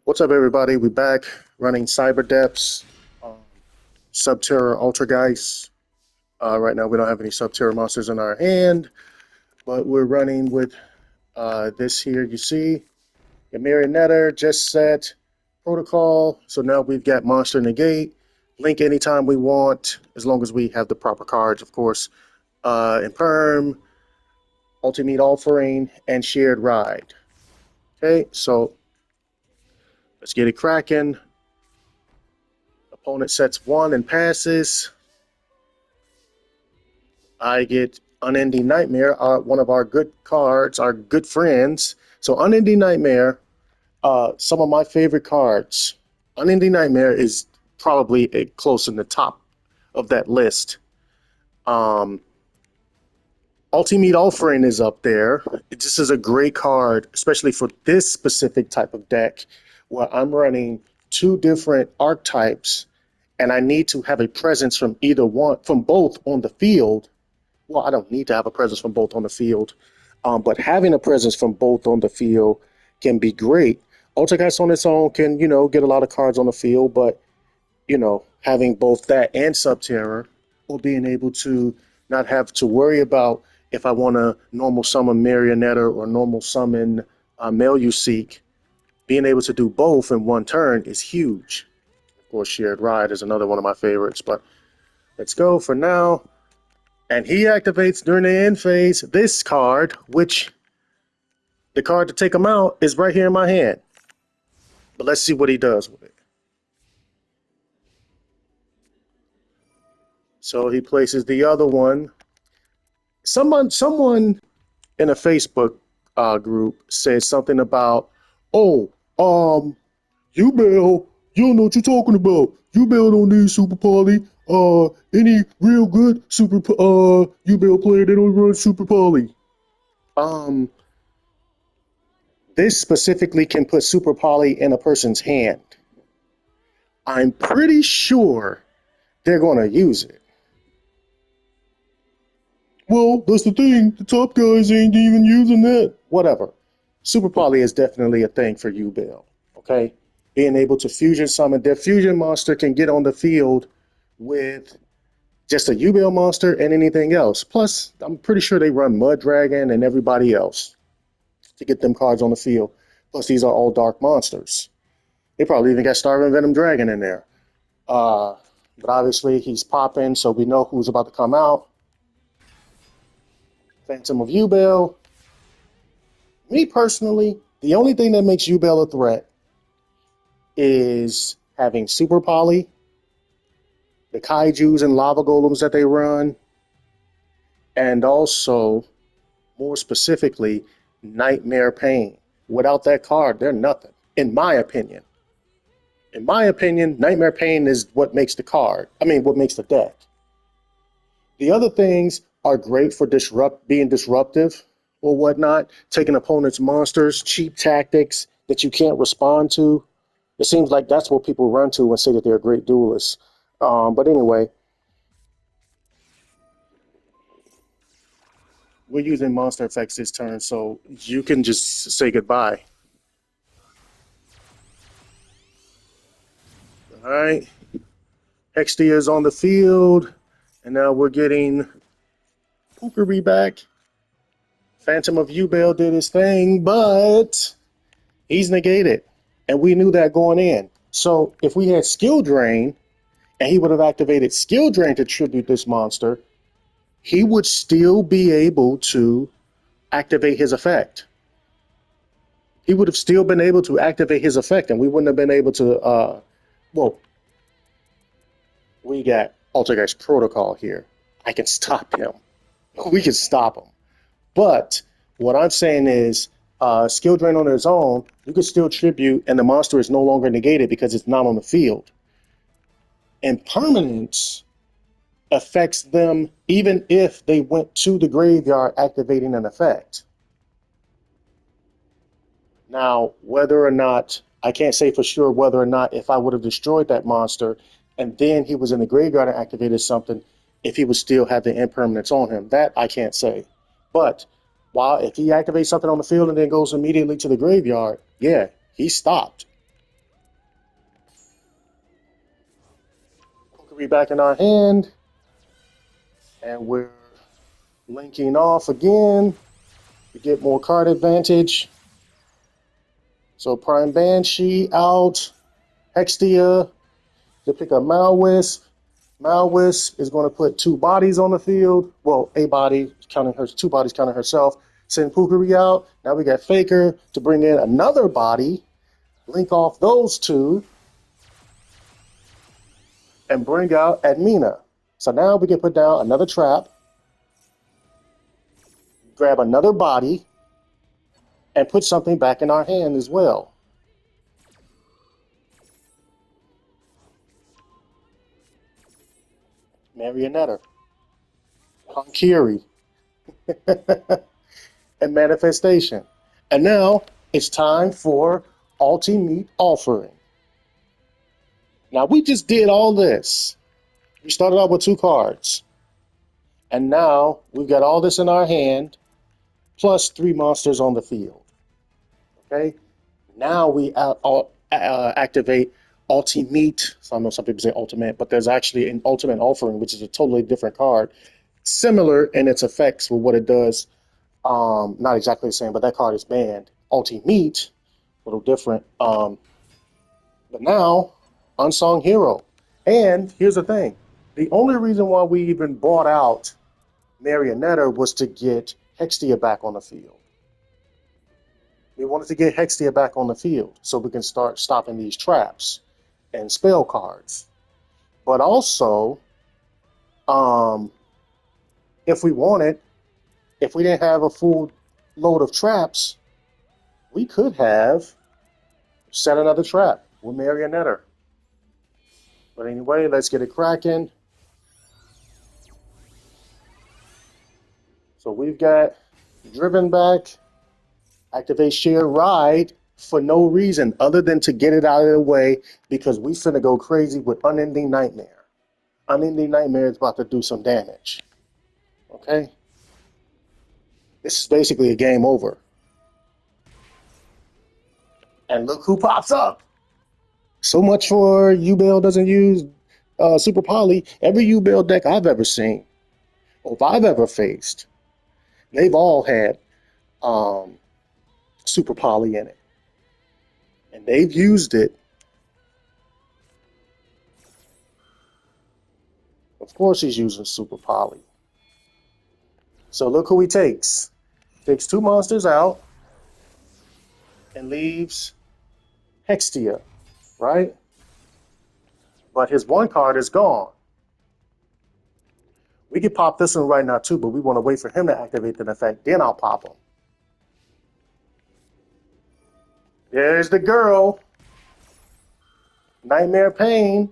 What's up, everybody? We back running Cyber Depths, um, Subterror, Altergeist. Right now, we don't have any Subterror monsters in our hand, but we're running with this here. You see, the Marionetta, Just Set, Protocol. So now we've got Monster Negate, Link anytime we want, as long as we have the proper cards, of course. Imperm, Ultimate Offering, and Shared Ride. Okay, so let's get it cracking. Opponent sets one and passes. I get Unending Nightmare, one of our good cards, our good friends. So Unending Nightmare, some of my favorite cards. Unending Nightmare is probably close in the top of that list. Ultimate Offering is up there. This is a great card, especially for this specific type of deck where I'm running two different archetypes and I need to have a presence from either one, from both on the field. Well, I don't need to have a presence from both on the field, but having a presence from both on the field can be great. Altergeist on its own can, get a lot of cards on the field, but, having both that and Subterror, or being able to not have to worry about if I want to normal summon Marionetta or normal summon Seek, being able to do both in one turn is huge. Of course, Shared Ride is another one of my favorites, but let's go for now. And he activates during the end phase this card, which the card to take him out is right here in my hand. But let's see what he does with it. So he places the other one. Someone in a Facebook group said something about, oh, Yubel, you don't know what you're talking about. Yubel don't need Super Poly. Any real good Super Yubel player, they don't run Super Poly. This specifically can put Super Poly in a person's hand. I'm pretty sure they're going to use it. Well, that's the thing. The top guys ain't even using that. Whatever. Super Poly is definitely a thing for Yubel. Okay? Being able to fusion summon. Their fusion monster can get on the field with just a Yubel monster and anything else. Plus, I'm pretty sure they run Mud Dragon and everybody else to get them cards on the field. Plus, these are all dark monsters. They probably even got Starving Venom Dragon in there. But obviously, he's popping, so we know who's about to come out. Phantom of Yubel. Me personally, the only thing that makes Yubel a threat is having Super Poly, the Kaijus and Lava Golems that they run, and also, more specifically, Nightmare Pain. Without that card, they're nothing, in my opinion. In my opinion, Nightmare Pain is what makes the card. What makes the deck. The other things are great for being disruptive or whatnot, taking opponents' monsters, cheap tactics that you can't respond to. It seems like that's what people run to and say that they're great duelists. But anyway, we're using monster effects this turn, so you can just say goodbye. All right. Hextia is on the field, and now we're getting Pookery back. Phantom of Yubel did his thing, but he's negated, and we knew that going in. So if we had Skill Drain, and he would have activated Skill Drain to tribute this monster, he would still be able to activate his effect. He would have still been able to activate his effect, and we wouldn't have been able to, we got Altergeist Protocol here. I can stop him. We can stop him. But what I'm saying is, Skill Drain on its own, you can still tribute, and the monster is no longer negated because it's not on the field. Impermanence affects them even if they went to the graveyard activating an effect. Now, whether or not, I can't say for sure whether or not if I would have destroyed that monster and then he was in the graveyard and activated something, if he would still have the impermanence on him. That I can't say. But if he activates something on the field and then goes immediately to the graveyard, yeah, he's stopped. 3 back in our hand, and we're linking off again to get more card advantage. So Prime Banshee out, Hextia to pick up Malwisp. Malwisp is going to put 2 bodies on the field. Well, a body counting her, 2 bodies counting herself. Send Pukari out. Now we got Faker to bring in another body. Link off those 2 and bring out Admina. So now we can put down another trap, grab another body, and put something back in our hand as well. Marionetta, Konkiri, and Manifestation. And now it's time for Ultimate Offering. Now we just did all this. We started out with 2 cards. And now we've got all this in our hand, plus 3 monsters on the field. Okay? Now we activate Ultimate. So I know some people say Ultimate, but there's actually an Ultimate Offering, which is a totally different card. Similar in its effects with what it does. Not exactly the same, but that card is banned. Ultimate, a little different. But now, Unsung Hero. And here's the thing. The only reason why we even bought out Marionetta was to get Hextia back on the field. We wanted to get Hextia back on the field so we can start stopping these traps and spell cards. But also, if we wanted, if we didn't have a full load of traps, we could have set another trap with Marionetta. But anyway, let's get it cracking. So we've got Driven back, activate Share Ride for no reason other than to get it out of the way because we finna go crazy with Unending Nightmare. Unending Nightmare is about to do some damage. Okay? This is basically a game over. And look who pops up. So much for Yubel doesn't use Super Poly. Every Yubel deck I've ever seen, or if I've ever faced, they've all had Super Poly in it. And they've used it. Of course he's using Super Poly. So look who he takes. Takes 2 monsters out and leaves Hextia, right? But his 1 card is gone. We could pop this one right now too, but we want to wait for him to activate the effect. Then I'll pop him. There's the girl. Nightmare Pain.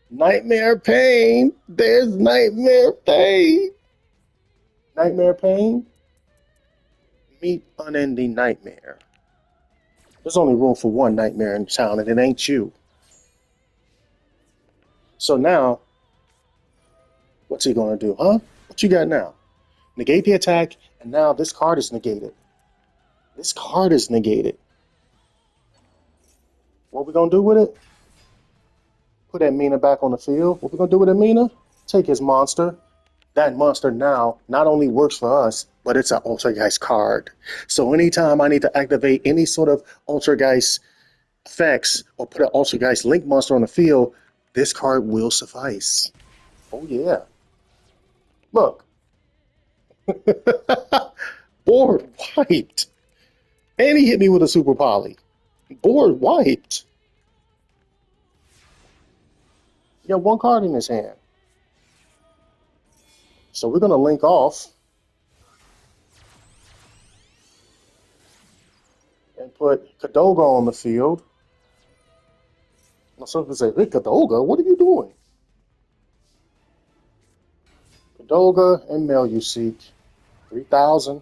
Nightmare Pain. There's Nightmare Pain. Nightmare Pain. Meet Unending Nightmare. There's only room for 1 nightmare in town, and it ain't you. So now, what's he gonna do, huh? What you got now? Negate the attack, and now this card is negated. This card is negated. What we gonna do with it? Put Admina back on the field. What we gonna do with Admina? Take his monster. That monster now not only works for us, but it's an Altergeist card. So anytime I need to activate any sort of Altergeist effects or put an Altergeist Link monster on the field, this card will suffice. Oh yeah. Look. Board wiped. And he hit me with a Super Poly. Board wiped. He got 1 card in his hand. So we're going to link off and put Kadoga on the field. Now some people say, hey, Kadoga, what are you doing? Kadoga and Meluseek, 3,000.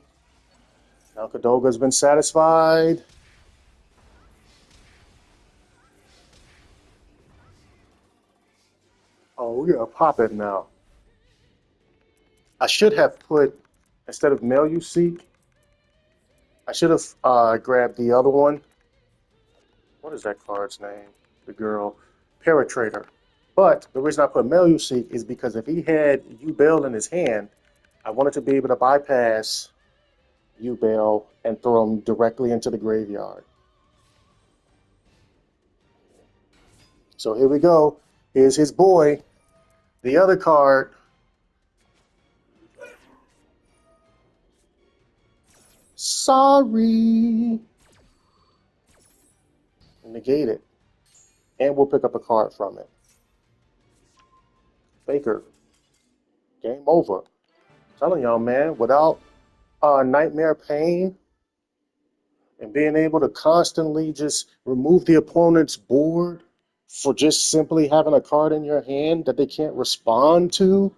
Now Kadoga's been satisfied. Oh, we're going to pop it now. I should have put, instead of Meluseek, I should have grabbed the other one. What is that card's name? The girl. Paratrader. But the reason I put Meluseek is because if he had Yubel in his hand, I wanted to be able to bypass Yubel and throw him directly into the graveyard. So here we go. Here's his boy. The other card. Sorry. Negate it. And we'll pick up a card from it. Baker. Game over. I'm telling y'all, man, without Nightmare Pain and being able to constantly just remove the opponent's board for just simply having a card in your hand that they can't respond to,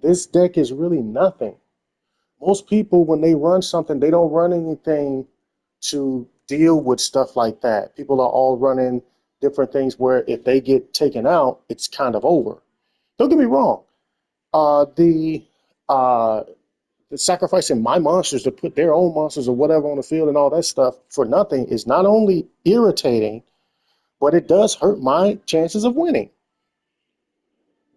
this deck is really nothing. Most people, when they run something, they don't run anything to deal with stuff like that. People are all running different things where if they get taken out, it's kind of over. Don't get me wrong. Uh, the uh, sacrificing my monsters to put their own monsters or whatever on the field and all that stuff for nothing is not only irritating, but it does hurt my chances of winning.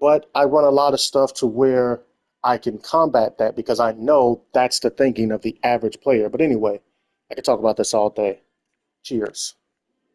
But I run a lot of stuff to where I can combat that because I know that's the thinking of the average player. But anyway, I could talk about this all day. Cheers.